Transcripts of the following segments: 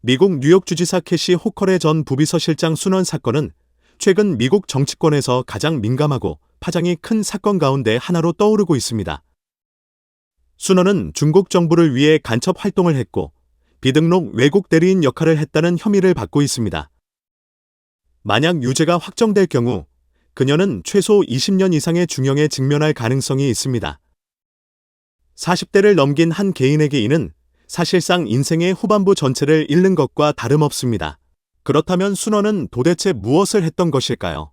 미국 뉴욕 주지사 캐시 호컬의 전 부비서실장 순원 사건은 최근 미국 정치권에서 가장 민감하고 파장이 큰 사건 가운데 하나로 떠오르고 있습니다. 순원은 중국 정부를 위해 간첩 활동을 했고 비등록 외국 대리인 역할을 했다는 혐의를 받고 있습니다. 만약 유죄가 확정될 경우 그녀는 최소 20년 이상의 중형에 직면할 가능성이 있습니다. 40대를 넘긴 한 개인에게 이는 사실상 인생의 후반부 전체를 잃는 것과 다름없습니다. 그렇다면 순원은 도대체 무엇을 했던 것일까요?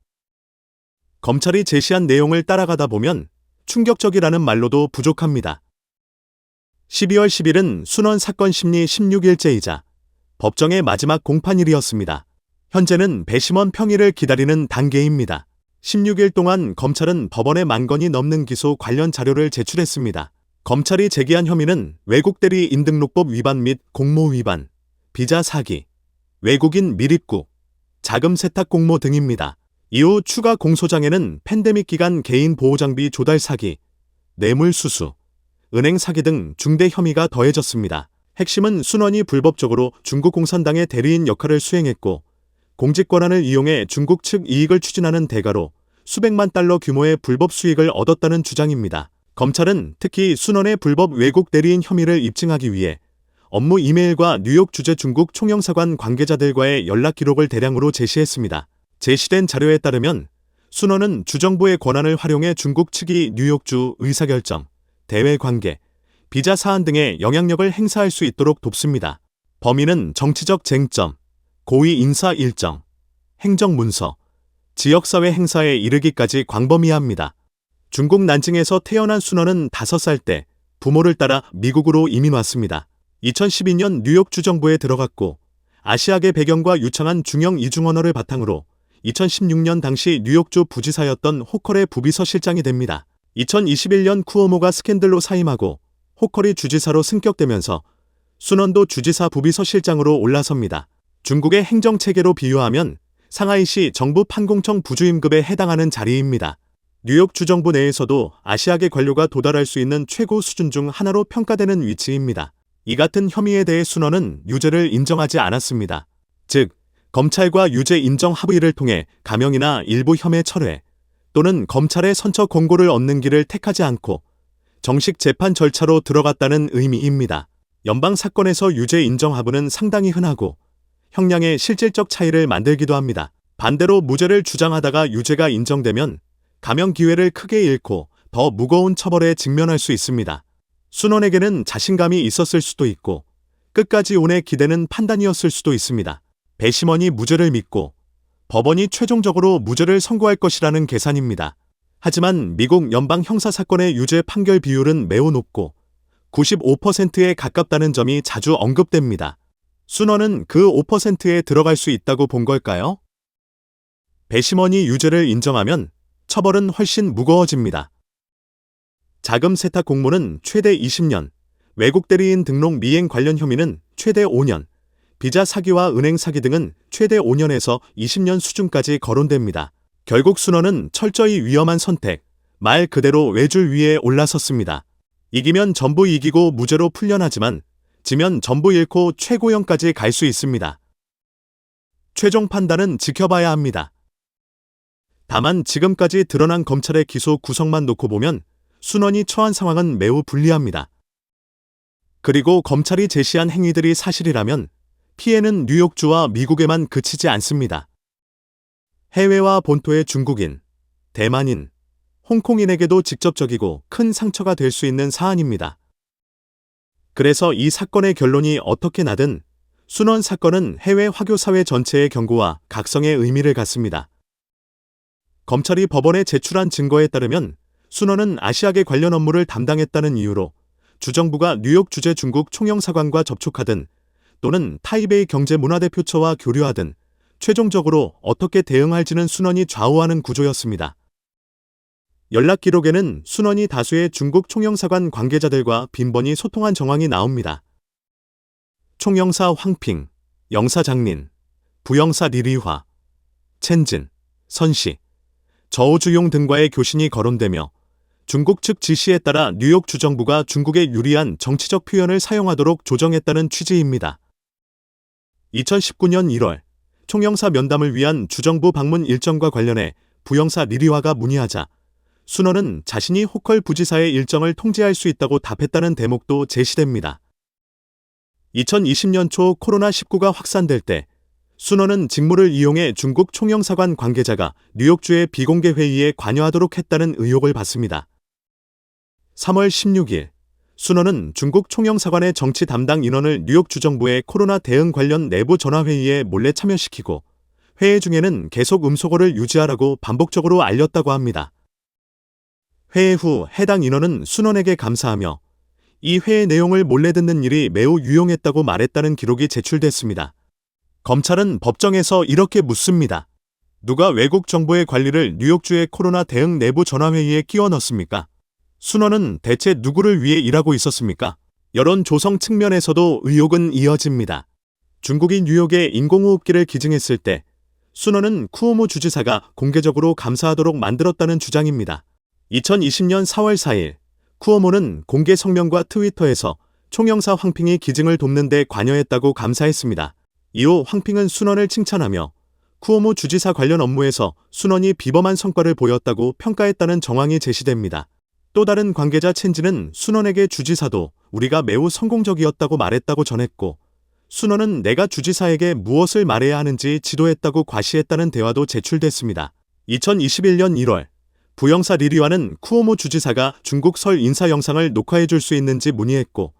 검찰이 제시한 내용을 따라가다 보면 충격적이라는 말로도 부족합니다. 12월 10일은 순원 사건 심리 16일째이자 법정의 마지막 공판일이었습니다. 현재는 배심원 평일을 기다리는 단계입니다. 16일 동안 검찰은 법원에 10,000건이 넘는 기소 관련 자료를 제출했습니다. 검찰이 제기한 혐의는 외국 대리인 등록법 위반 및 공모 위반, 비자 사기, 외국인 밀입국, 자금 세탁 공모 등입니다. 이후 추가 공소장에는 팬데믹 기간 개인 보호장비 조달 사기, 뇌물 수수, 은행 사기 등 중대 혐의가 더해졌습니다. 핵심은 순원이 불법적으로 중국 공산당의 대리인 역할을 수행했고 공직 권한을 이용해 중국 측 이익을 추진하는 대가로 수백만 달러 규모의 불법 수익을 얻었다는 주장입니다. 검찰은 특히 순원의 불법 외국 대리인 혐의를 입증하기 위해 업무 이메일과 뉴욕 주재 중국 총영사관 관계자들과의 연락 기록을 대량으로 제시했습니다. 제시된 자료에 따르면 순원은 주정부의 권한을 활용해 중국 측이 뉴욕주 의사결정, 대외 관계, 비자 사안 등의 영향력을 행사할 수 있도록 돕습니다. 범위는 정치적 쟁점, 고위 인사 일정, 행정문서, 지역사회 행사에 이르기까지 광범위합니다. 중국 난징에서 태어난 순원은 5살 때 부모를 따라 미국으로 이민 왔습니다. 2012년 뉴욕 주정부에 들어갔고 아시아계 배경과 유창한 중형 이중 언어를 바탕으로 2016년 당시 뉴욕주 부지사였던 호컬의 부비서실장이 됩니다. 2021년 쿠오모가 스캔들로 사임하고 호컬이 주지사로 승격되면서 순원도 주지사 부비서실장으로 올라섭니다. 중국의 행정체계로 비유하면 상하이시 정부 판공청 부주임급에 해당하는 자리입니다. 뉴욕 주정부 내에서도 아시아계 관료가 도달할 수 있는 최고 수준 중 하나로 평가되는 위치입니다. 이 같은 혐의에 대해 순원은 유죄를 인정하지 않았습니다. 즉, 검찰과 유죄 인정 합의를 통해 감형이나 일부 혐의 철회 또는 검찰의 선처 공고를 얻는 길을 택하지 않고 정식 재판 절차로 들어갔다는 의미입니다. 연방 사건에서 유죄 인정 합의는 상당히 흔하고 형량의 실질적 차이를 만들기도 합니다. 반대로 무죄를 주장하다가 유죄가 인정되면 감형 기회를 크게 잃고 더 무거운 처벌에 직면할 수 있습니다. 순원에게는 자신감이 있었을 수도 있고 끝까지 온에 기대는 판단이었을 수도 있습니다. 배심원이 무죄를 믿고 법원이 최종적으로 무죄를 선고할 것이라는 계산입니다. 하지만 미국 연방 형사 사건의 유죄 판결 비율은 매우 높고 95%에 가깝다는 점이 자주 언급됩니다. 순원은 그 5%에 들어갈 수 있다고 본 걸까요? 배심원이 유죄를 인정하면 처벌은 훨씬 무거워집니다. 자금 세탁 공모는 최대 20년, 외국 대리인 등록 미행 관련 혐의는 최대 5년, 비자 사기와 은행 사기 등은 최대 5년에서 20년 수준까지 거론됩니다. 결국 순원은 철저히 위험한 선택, 말 그대로 외줄 위에 올라섰습니다. 이기면 전부 이기고 무죄로 풀려나지만 지면 전부 잃고 최고형까지 갈 수 있습니다. 최종 판단은 지켜봐야 합니다. 다만 지금까지 드러난 검찰의 기소 구성만 놓고 보면 순원이 처한 상황은 매우 불리합니다. 그리고 검찰이 제시한 행위들이 사실이라면 피해는 뉴욕주와 미국에만 그치지 않습니다. 해외와 본토의 중국인, 대만인, 홍콩인에게도 직접적이고 큰 상처가 될 수 있는 사안입니다. 그래서 이 사건의 결론이 어떻게 나든 순원 사건은 해외 화교사회 전체의 경고와 각성의 의미를 갖습니다. 검찰이 법원에 제출한 증거에 따르면 순원은 아시아계 관련 업무를 담당했다는 이유로 주정부가 뉴욕 주재 중국 총영사관과 접촉하든 또는 타이베이 경제문화대표처와 교류하든 최종적으로 어떻게 대응할지는 순원이 좌우하는 구조였습니다. 연락 기록에는 순원이 다수의 중국 총영사관 관계자들과 빈번히 소통한 정황이 나옵니다. 총영사 황핑, 영사 장린, 부영사 리리화, 첸진, 선시, 저우주용 등과의 교신이 거론되며 중국 측 지시에 따라 뉴욕 주정부가 중국에 유리한 정치적 표현을 사용하도록 조정했다는 취지입니다. 2019년 1월 총영사 면담을 위한 주정부 방문 일정과 관련해 부영사 리리화가 문의하자 순원은 자신이 호컬 부지사의 일정을 통제할 수 있다고 답했다는 대목도 제시됩니다. 2020년 초 코로나19가 확산될 때 순원은 직무를 이용해 중국 총영사관 관계자가 뉴욕주의 비공개 회의에 관여하도록 했다는 의혹을 받습니다. 3월 16일 순원은 중국 총영사관의 정치 담당 인원을 뉴욕 주정부의 코로나 대응 관련 내부 전화회의에 몰래 참여시키고 회의 중에는 계속 음소거를 유지하라고 반복적으로 알렸다고 합니다. 회의 후 해당 인원은 순원에게 감사하며 이 회의 내용을 몰래 듣는 일이 매우 유용했다고 말했다는 기록이 제출됐습니다. 검찰은 법정에서 이렇게 묻습니다. 누가 외국 정부의 관리를 뉴욕주의 코로나 대응 내부 전화회의에 끼워 넣습니까? 순원은 대체 누구를 위해 일하고 있었습니까? 여론 조성 측면에서도 의혹은 이어집니다. 중국이 뉴욕에 인공호흡기를 기증했을 때 순원은 쿠오모 주지사가 공개적으로 감사하도록 만들었다는 주장입니다. 2020년 4월 4일 쿠오모는 공개 성명과 트위터에서 총영사 황핑이 기증을 돕는 데 관여했다고 감사했습니다. 이후 황핑은 순원을 칭찬하며 쿠오모 주지사 관련 업무에서 순원이 비범한 성과를 보였다고 평가했다는 정황이 제시됩니다. 또 다른 관계자 첸지는 순원에게 주지사도 우리가 매우 성공적이었다고 말했다고 전했고 순원은 내가 주지사에게 무엇을 말해야 하는지 지도했다고 과시했다는 대화도 제출됐습니다. 2021년 1월 부영사 리리화는 쿠오모 주지사가 중국 설 인사 영상을 녹화해 줄 수 있는지 문의했고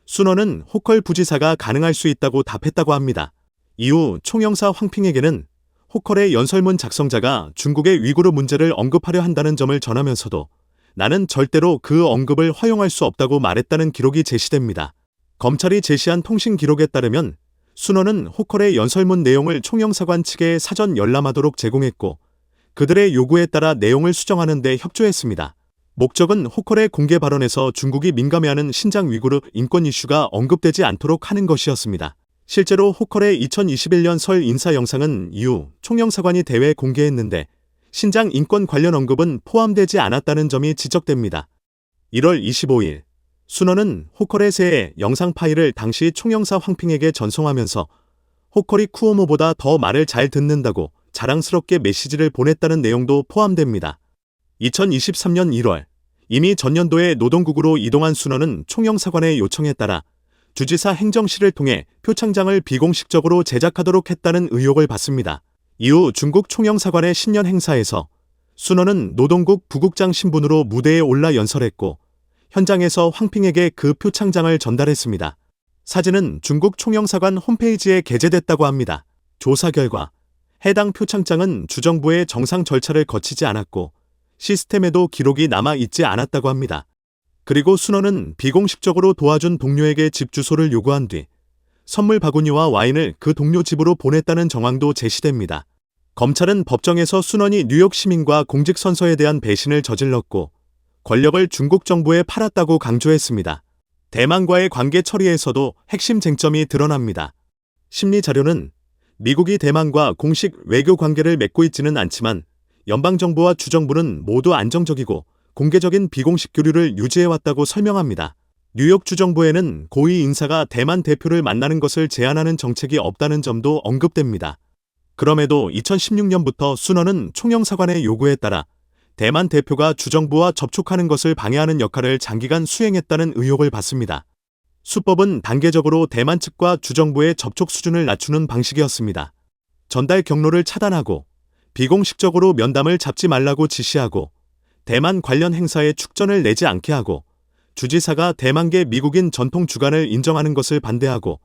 순원은 호컬 부지사가 가능할 수 있다고 답했다고 합니다. 이후 총영사 황핑에게는 호컬의 연설문 작성자가 중국의 위구르 문제를 언급하려 한다는 점을 전하면서도 나는 절대로 그 언급을 허용할 수 없다고 말했다는 기록이 제시됩니다. 검찰이 제시한 통신 기록에 따르면 순원은 호컬의 연설문 내용을 총영사관 측에 사전 열람하도록 제공했고 그들의 요구에 따라 내용을 수정하는 데 협조했습니다. 목적은 호컬의 공개 발언에서 중국이 민감해하는 신장 위구르 인권 이슈가 언급되지 않도록 하는 것이었습니다. 실제로 호컬의 2021년 설 인사 영상은 이후 총영사관이 대회 공개했는데 신장 인권 관련 언급은 포함되지 않았다는 점이 지적됩니다. 1월 25일 순원은 호컬의 새 영상 파일을 당시 총영사 황핑에게 전송하면서 호컬이 쿠오모보다 더 말을 잘 듣는다고 자랑스럽게 메시지를 보냈다는 내용도 포함됩니다. 2023년 1월 이미 전년도에 노동국으로 이동한 순원은 총영사관의 요청에 따라 주지사 행정실을 통해 표창장을 비공식적으로 제작하도록 했다는 의혹을 받습니다. 이후 중국 총영사관의 신년 행사에서 순원은 노동국 부국장 신분으로 무대에 올라 연설했고 현장에서 황핑에게 그 표창장을 전달했습니다. 사진은 중국 총영사관 홈페이지에 게재됐다고 합니다. 조사 결과 해당 표창장은 주정부의 정상 절차를 거치지 않았고 시스템에도 기록이 남아있지 않았다고 합니다. 그리고 순원은 비공식적으로 도와준 동료에게 집 주소를 요구한 뒤 선물 바구니와 와인을 그 동료 집으로 보냈다는 정황도 제시됩니다. 검찰은 법정에서 순원이 뉴욕 시민과 공직선서에 대한 배신을 저질렀고 권력을 중국 정부에 팔았다고 강조했습니다. 대만과의 관계 처리에서도 핵심 쟁점이 드러납니다. 심리 자료는 미국이 대만과 공식 외교 관계를 맺고 있지는 않지만 연방정부와 주정부는 모두 안정적이고 공개적인 비공식 교류를 유지해왔다고 설명합니다. 뉴욕 주정부에는 고위 인사가 대만 대표를 만나는 것을 제한하는 정책이 없다는 점도 언급됩니다. 그럼에도 2016년부터 순원은 총영사관의 요구에 따라 대만 대표가 주정부와 접촉하는 것을 방해하는 역할을 장기간 수행했다는 의혹을 받습니다. 수법은 단계적으로 대만 측과 주정부의 접촉 수준을 낮추는 방식이었습니다. 전달 경로를 차단하고 비공식적으로 면담을 잡지 말라고 지시하고 대만 관련 행사에 축전을 내지 않게 하고 주지사가 대만계 미국인 전통 주간을 인정하는 것을 반대하고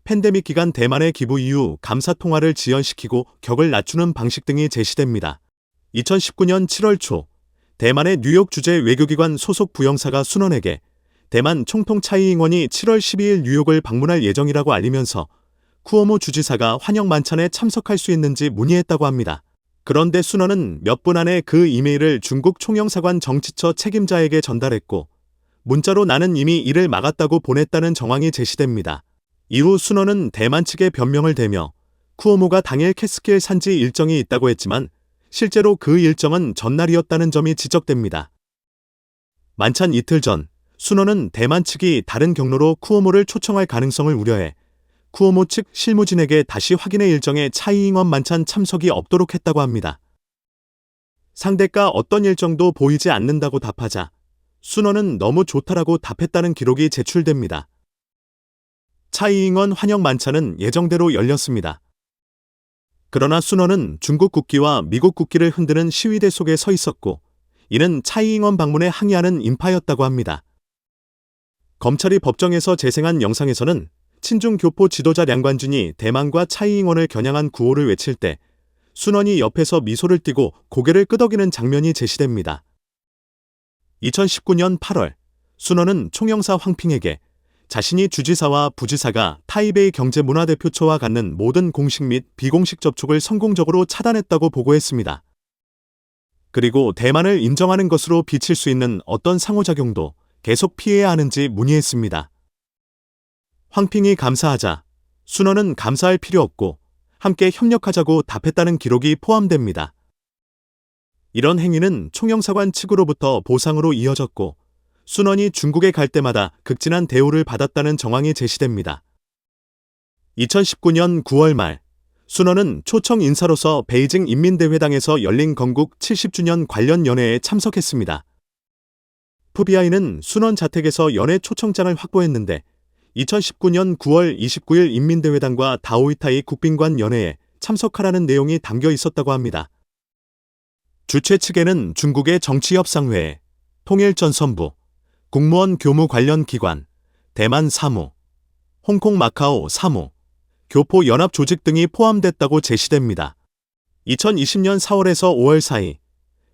팬데믹 기간 대만의 기부 이후 감사 통화를 지연시키고 격을 낮추는 방식 등이 제시됩니다. 2019년 7월 초 대만의 뉴욕 주재 외교기관 소속 부영사가 순원에게 대만 총통 차이잉원이 7월 12일 뉴욕을 방문할 예정이라고 알리면서 쿠오모 주지사가 환영 만찬에 참석할 수 있는지 문의했다고 합니다. 그런데 순원은 몇 분 안에 그 이메일을 중국 총영사관 정치처 책임자에게 전달했고 문자로 나는 이미 이를 막았다고 보냈다는 정황이 제시됩니다. 이후 순원은 대만 측의 변명을 대며 쿠오모가 당일 캐스킬 산지 일정이 있다고 했지만 실제로 그 일정은 전날이었다는 점이 지적됩니다. 만찬 이틀 전 순원은 대만 측이 다른 경로로 쿠오모를 초청할 가능성을 우려해 쿠오모 측 실무진에게 다시 확인의 일정에 차이잉원 만찬 참석이 없도록 했다고 합니다. 상대가 어떤 일정도 보이지 않는다고 답하자 순원은 너무 좋다라고 답했다는 기록이 제출됩니다. 차이잉원 환영 만찬은 예정대로 열렸습니다. 그러나 순원은 중국 국기와 미국 국기를 흔드는 시위대 속에 서 있었고 이는 차이잉원 방문에 항의하는 인파였다고 합니다. 검찰이 법정에서 재생한 영상에서는 친중 교포 지도자 량관준이 대만과 차이잉원을 겨냥한 구호를 외칠 때 순원이 옆에서 미소를 띠고 고개를 끄덕이는 장면이 제시됩니다. 2019년 8월 순원은 총영사 황핑에게 자신이 주지사와 부지사가 타이베이 경제문화대표처와 갖는 모든 공식 및 비공식 접촉을 성공적으로 차단했다고 보고했습니다. 그리고 대만을 인정하는 것으로 비칠 수 있는 어떤 상호작용도 계속 피해야 하는지 문의했습니다. 황핑이 감사하자 순원은 감사할 필요 없고 함께 협력하자고 답했다는 기록이 포함됩니다. 이런 행위는 총영사관 측으로부터 보상으로 이어졌고 순원이 중국에 갈 때마다 극진한 대우를 받았다는 정황이 제시됩니다. 2019년 9월 말 순원은 초청 인사로서 베이징 인민대회당에서 열린 건국 70주년 관련 연회에 참석했습니다. FBI는 순원 자택에서 연회 초청장을 확보했는데 2019년 9월 29일 인민대회당과 다오이타이 국빈관 연회에 참석하라는 내용이 담겨 있었다고 합니다. 주최 측에는 중국의 정치협상회의, 통일전선부, 국무원 교무 관련 기관, 대만 사무, 홍콩 마카오 사무, 교포 연합 조직 등이 포함됐다고 제시됩니다. 2020년 4월에서 5월 사이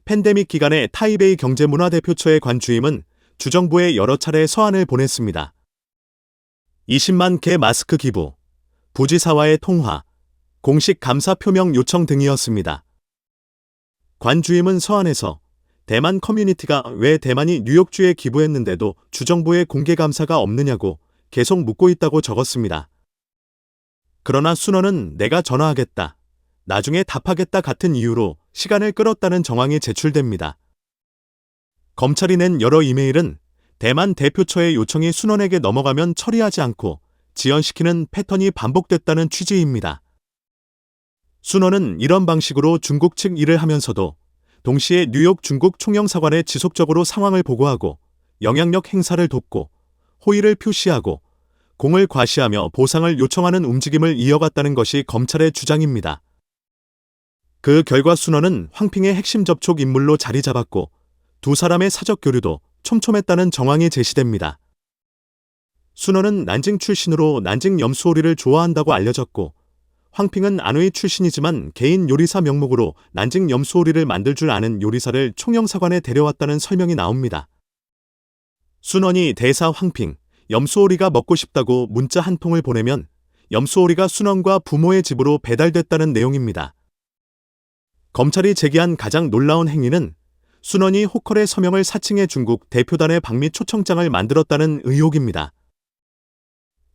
팬데믹 기간에 타이베이 경제문화대표처의 관주임은 주정부에 여러 차례 서한을 보냈습니다. 20만 개 마스크 기부, 부지사와의 통화, 공식 감사 표명 요청 등이었습니다. 관주임은 서한에서 대만 커뮤니티가 왜 대만이 뉴욕주에 기부했는데도 주정부의 공개 감사가 없느냐고 계속 묻고 있다고 적었습니다. 그러나 순원은 내가 전화하겠다, 나중에 답하겠다 같은 이유로 시간을 끌었다는 정황이 제출됩니다. 검찰이 낸 여러 이메일은 대만 대표처의 요청이 순원에게 넘어가면 처리하지 않고 지연시키는 패턴이 반복됐다는 취지입니다. 순원은 이런 방식으로 중국 측 일을 하면서도 동시에 뉴욕 중국 총영사관에 지속적으로 상황을 보고하고 영향력 행사를 돕고 호의를 표시하고 공을 과시하며 보상을 요청하는 움직임을 이어갔다는 것이 검찰의 주장입니다. 그 결과 순원은 황핑의 핵심 접촉 인물로 자리 잡았고 두 사람의 사적 교류도 촘촘했다는 정황이 제시됩니다. 순원은 난징 출신으로 난징 염소오리를 좋아한다고 알려졌고 황핑은 안의 출신이지만 개인 요리사 명목으로 난징 염소오리를 만들 줄 아는 요리사를 총영사관에 데려왔다는 설명이 나옵니다. 순원이 대사 황핑, 염소오리가 먹고 싶다고 문자 한 통을 보내면 염소오리가 순원과 부모의 집으로 배달됐다는 내용입니다. 검찰이 제기한 가장 놀라운 행위는 순원이 호컬의 서명을 사칭해 중국 대표단의 방미 초청장을 만들었다는 의혹입니다.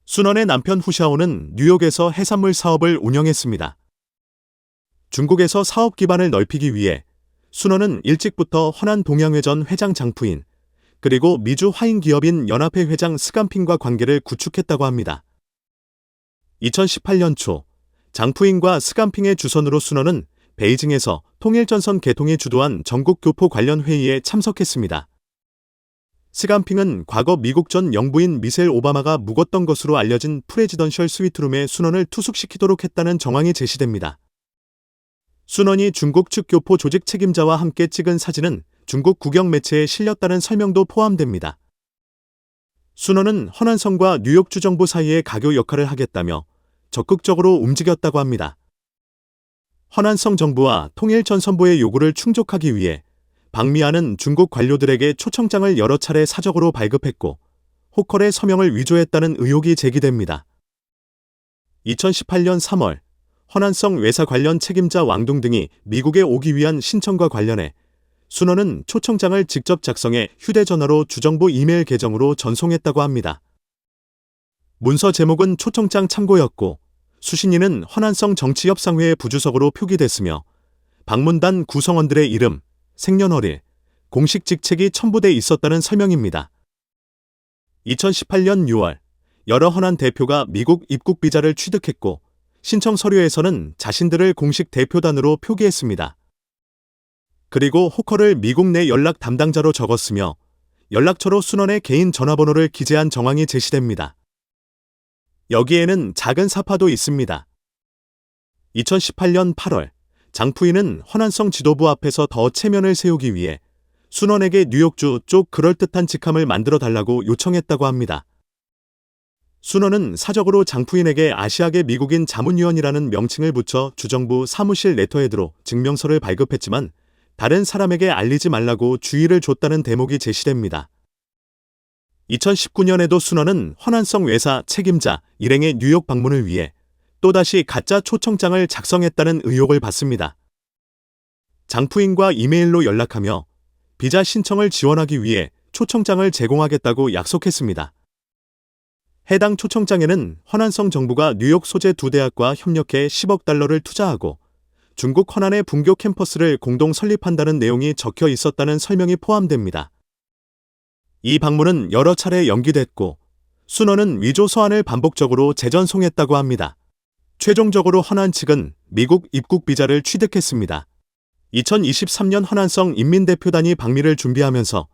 순원의 남편 후샤오는 뉴욕에서 해산물 사업을 운영했습니다. 중국에서 사업 기반을 넓히기 위해 순원은 일찍부터 허난 동양회전 회장 장푸인 그리고 미주 화인 기업인 연합회 회장 스간핑과 관계를 구축했다고 합니다. 2018년 초 장푸인과 스간핑의 주선으로 순원은 베이징에서 통일전선 개통이 주도한 전국 교포 관련 회의에 참석했습니다. 스간핑은 과거 미국 전 영부인 미셀 오바마가 묵었던 것으로 알려진 프레지던셜 스위트룸에 순원을 투숙시키도록 했다는 정황이 제시됩니다. 순원이 중국 측 교포 조직 책임자와 함께 찍은 사진은 중국 국영 매체에 실렸다는 설명도 포함됩니다. 순원은 허난성과 뉴욕 주정부 사이의 가교 역할을 하겠다며 적극적으로 움직였다고 합니다. 허난성 정부와 통일전선부의 요구를 충족하기 위해 박미아는 중국 관료들에게 초청장을 여러 차례 사적으로 발급했고 호컬의 서명을 위조했다는 의혹이 제기됩니다. 2018년 3월 허난성 외사 관련 책임자 왕둥 등이 미국에 오기 위한 신청과 관련해 순원은 초청장을 직접 작성해 휴대전화로 주정부 이메일 계정으로 전송했다고 합니다. 문서 제목은 초청장 참고였고 수신인은 허난성 정치협상회의 부주석으로 표기됐으며 방문단 구성원들의 이름, 생년월일, 공식 직책이 첨부돼 있었다는 설명입니다. 2018년 6월 여러 허난 대표가 미국 입국 비자를 취득했고 신청 서류에서는 자신들을 공식 대표단으로 표기했습니다. 그리고 호커를 미국 내 연락 담당자로 적었으며 연락처로 순원의 개인 전화번호를 기재한 정황이 제시됩니다. 여기에는 작은 사파도 있습니다. 2018년 8월, 장부인은 허난성 지도부 앞에서 더 체면을 세우기 위해 순원에게 뉴욕주 쪽 그럴듯한 직함을 만들어 달라고 요청했다고 합니다. 순원은 사적으로 장부인에게 아시아계 미국인 자문위원이라는 명칭을 붙여 주정부 사무실 레터헤드로 증명서를 발급했지만 다른 사람에게 알리지 말라고 주의를 줬다는 대목이 제시됩니다. 2019년에도 순원은 허난성 외사 책임자 일행의 뉴욕 방문을 위해 또다시 가짜 초청장을 작성했다는 의혹을 받습니다. 장부인과 이메일로 연락하며 비자 신청을 지원하기 위해 초청장을 제공하겠다고 약속했습니다. 해당 초청장에는 허난성 정부가 뉴욕 소재 두 대학과 협력해 10억 달러를 투자하고 중국 허난의 분교 캠퍼스를 공동 설립한다는 내용이 적혀 있었다는 설명이 포함됩니다. 이 방문은 여러 차례 연기됐고 순원은 위조 서한을 반복적으로 재전송했다고 합니다. 최종적으로 허난 측은 미국 입국 비자를 취득했습니다. 2023년 허난성 인민대표단이 방미를 준비하면서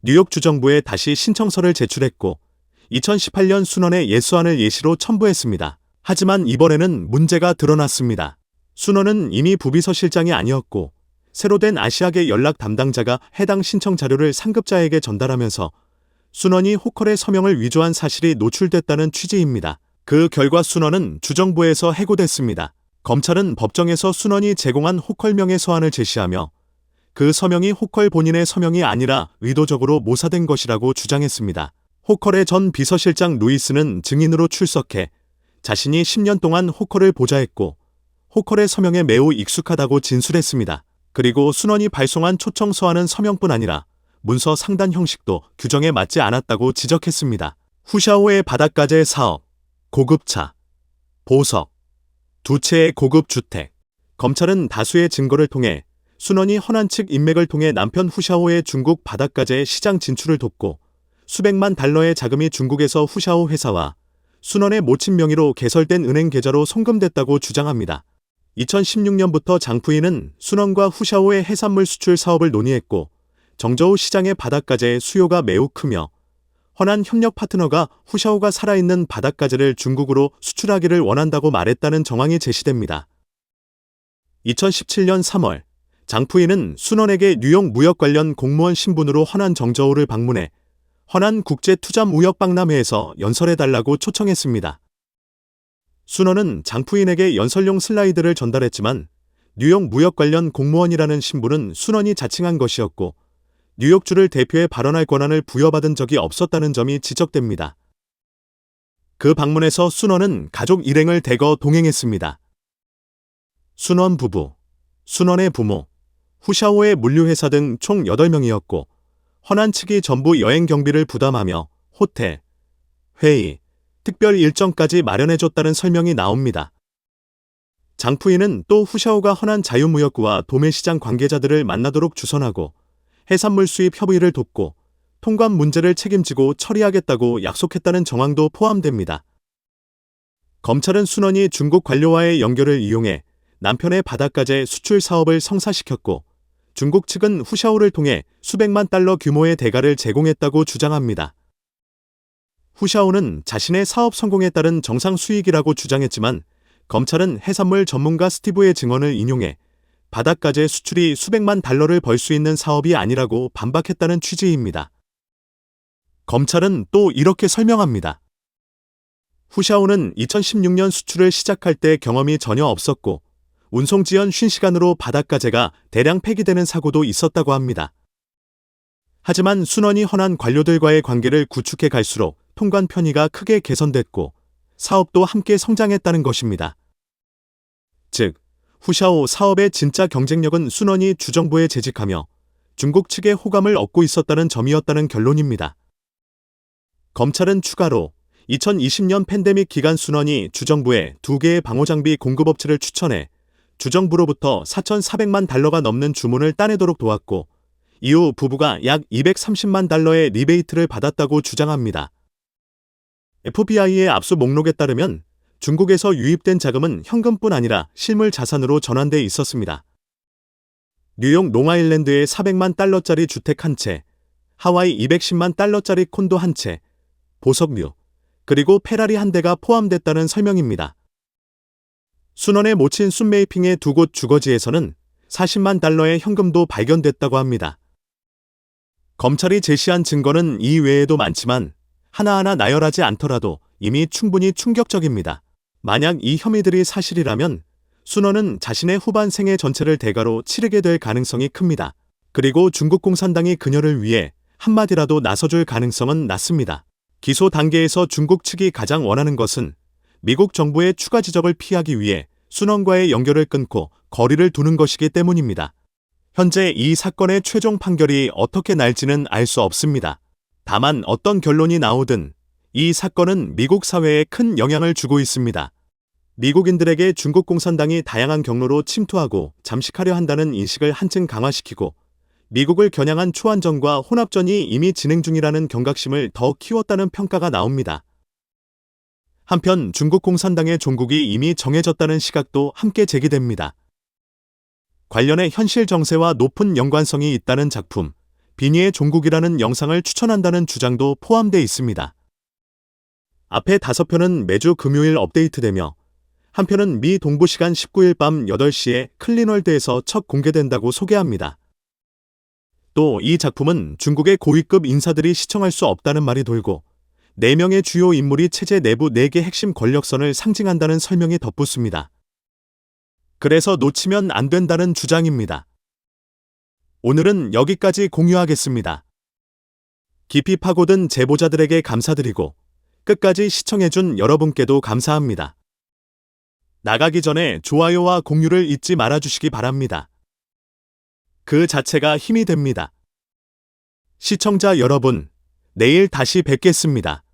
뉴욕 주정부에 다시 신청서를 제출했고 2018년 순원의 예수안을 예시로 첨부했습니다. 하지만 이번에는 문제가 드러났습니다. 순원은 이미 부비서실장이 아니었고 새로 된 아시아계 연락 담당자가 해당 신청 자료를 상급자에게 전달하면서 순원이 호컬의 서명을 위조한 사실이 노출됐다는 취지입니다. 그 결과 순원은 주정부에서 해고됐습니다. 검찰은 법정에서 순원이 제공한 호컬명의 서한을 제시하며 그 서명이 호컬 본인의 서명이 아니라 의도적으로 모사된 것이라고 주장했습니다. 호컬의 전 비서실장 루이스는 증인으로 출석해 자신이 10년 동안 호컬을 보좌했고 호컬의 서명에 매우 익숙하다고 진술했습니다. 그리고 순원이 발송한 초청 서한은 서명뿐 아니라 문서 상단 형식도 규정에 맞지 않았다고 지적했습니다. 후샤오의 바닷가재 사업, 고급차, 보석, 두 채의 고급 주택. 검찰은 다수의 증거를 통해 순원이 허난 측 인맥을 통해 남편 후샤오의 중국 바닷가재 시장 진출을 돕고 수백만 달러의 자금이 중국에서 후샤오 회사와 순원의 모친 명의로 개설된 은행 계좌로 송금됐다고 주장합니다. 2016년부터 장부인은 순원과 후샤오의 해산물 수출 사업을 논의했고 정저우 시장의 바닷가재의 수요가 매우 크며 허난 협력 파트너가 후샤오가 살아있는 바닷가재를 중국으로 수출하기를 원한다고 말했다는 정황이 제시됩니다. 2017년 3월, 장부인은 순원에게 뉴욕 무역 관련 공무원 신분으로 허난 정저우를 방문해 허난 국제투자무역박람회에서 연설해달라고 초청했습니다. 순원은 장부인에게 연설용 슬라이드를 전달했지만 뉴욕 무역 관련 공무원이라는 신분은 순원이 자칭한 것이었고 뉴욕주를 대표해 발언할 권한을 부여받은 적이 없었다는 점이 지적됩니다. 그 방문에서 순원은 가족 일행을 대거 동행했습니다. 순원 부부, 순원의 부모, 후샤오의 물류회사 등 총 8명이었고 허난 측이 전부 여행 경비를 부담하며 호텔, 회의, 특별 일정까지 마련해줬다는 설명이 나옵니다. 장부인은 또 후샤오가 허난 자유무역구와 도매시장 관계자들을 만나도록 주선하고 해산물 수입 협의를 돕고 통관 문제를 책임지고 처리하겠다고 약속했다는 정황도 포함됩니다. 검찰은 순원이 중국 관료와의 연결을 이용해 남편의 바닷가재 수출 사업을 성사시켰고 중국 측은 후샤오를 통해 수백만 달러 규모의 대가를 제공했다고 주장합니다. 후샤오는 자신의 사업 성공에 따른 정상 수익이라고 주장했지만 검찰은 해산물 전문가 스티브의 증언을 인용해 바닷가재 수출이 수백만 달러를 벌 수 있는 사업이 아니라고 반박했다는 취지입니다. 검찰은 또 이렇게 설명합니다. 후샤오는 2016년 수출을 시작할 때 경험이 전혀 없었고 운송 지연 50시간으로 바닷가재가 대량 폐기되는 사고도 있었다고 합니다. 하지만 순원이 허난 관료들과의 관계를 구축해 갈수록 통관 편의가 크게 개선됐고 사업도 함께 성장했다는 것입니다. 즉, 후샤오 사업의 진짜 경쟁력은 순원이 주정부에 재직하며 중국 측의 호감을 얻고 있었다는 점이었다는 결론입니다. 검찰은 추가로 2020년 팬데믹 기간 순원이 주정부에 2개의 방호장비 공급업체를 추천해 주정부로부터 4,400만 달러가 넘는 주문을 따내도록 도왔고 이후 부부가 약 230만 달러의 리베이트를 받았다고 주장합니다. FBI의 압수 목록에 따르면 중국에서 유입된 자금은 현금뿐 아니라 실물 자산으로 전환돼 있었습니다. 뉴욕 롱아일랜드에 400만 달러짜리 주택 한 채, 하와이 210만 달러짜리 콘도 한 채, 보석류, 그리고 페라리 한 대가 포함됐다는 설명입니다. 순원에 모친 순메이핑의 두 곳 주거지에서는 40만 달러의 현금도 발견됐다고 합니다. 검찰이 제시한 증거는 이 외에도 많지만 하나하나 나열하지 않더라도 이미 충분히 충격적입니다. 만약 이 혐의들이 사실이라면 순원은 자신의 후반 생애 전체를 대가로 치르게 될 가능성이 큽니다. 그리고 중국 공산당이 그녀를 위해 한마디라도 나서줄 가능성은 낮습니다. 기소 단계에서 중국 측이 가장 원하는 것은 미국 정부의 추가 지적을 피하기 위해 순원과의 연결을 끊고 거리를 두는 것이기 때문입니다. 현재 이 사건의 최종 판결이 어떻게 날지는 알 수 없습니다. 다만 어떤 결론이 나오든 이 사건은 미국 사회에 큰 영향을 주고 있습니다. 미국인들에게 중국 공산당이 다양한 경로로 침투하고 잠식하려 한다는 인식을 한층 강화시키고 미국을 겨냥한 초안전과 혼합전이 이미 진행 중이라는 경각심을 더 키웠다는 평가가 나옵니다. 한편 중국 공산당의 종국이 이미 정해졌다는 시각도 함께 제기됩니다. 관련해 현실 정세와 높은 연관성이 있다는 작품, 비니의 종국이라는 영상을 추천한다는 주장도 포함되어 있습니다. 앞에 5편은 매주 금요일 업데이트되며 한 편은 미 동부시간 19일 밤 8시에 클린월드에서 첫 공개된다고 소개합니다. 또 이 작품은 중국의 고위급 인사들이 시청할 수 없다는 말이 돌고 4명의 주요 인물이 체제 내부 4개 핵심 권력선을 상징한다는 설명이 덧붙습니다. 그래서 놓치면 안 된다는 주장입니다. 오늘은 여기까지 공유하겠습니다. 깊이 파고든 제보자들에게 감사드리고 끝까지 시청해준 여러분께도 감사합니다. 나가기 전에 좋아요와 공유를 잊지 말아주시기 바랍니다. 그 자체가 힘이 됩니다. 시청자 여러분, 내일 다시 뵙겠습니다.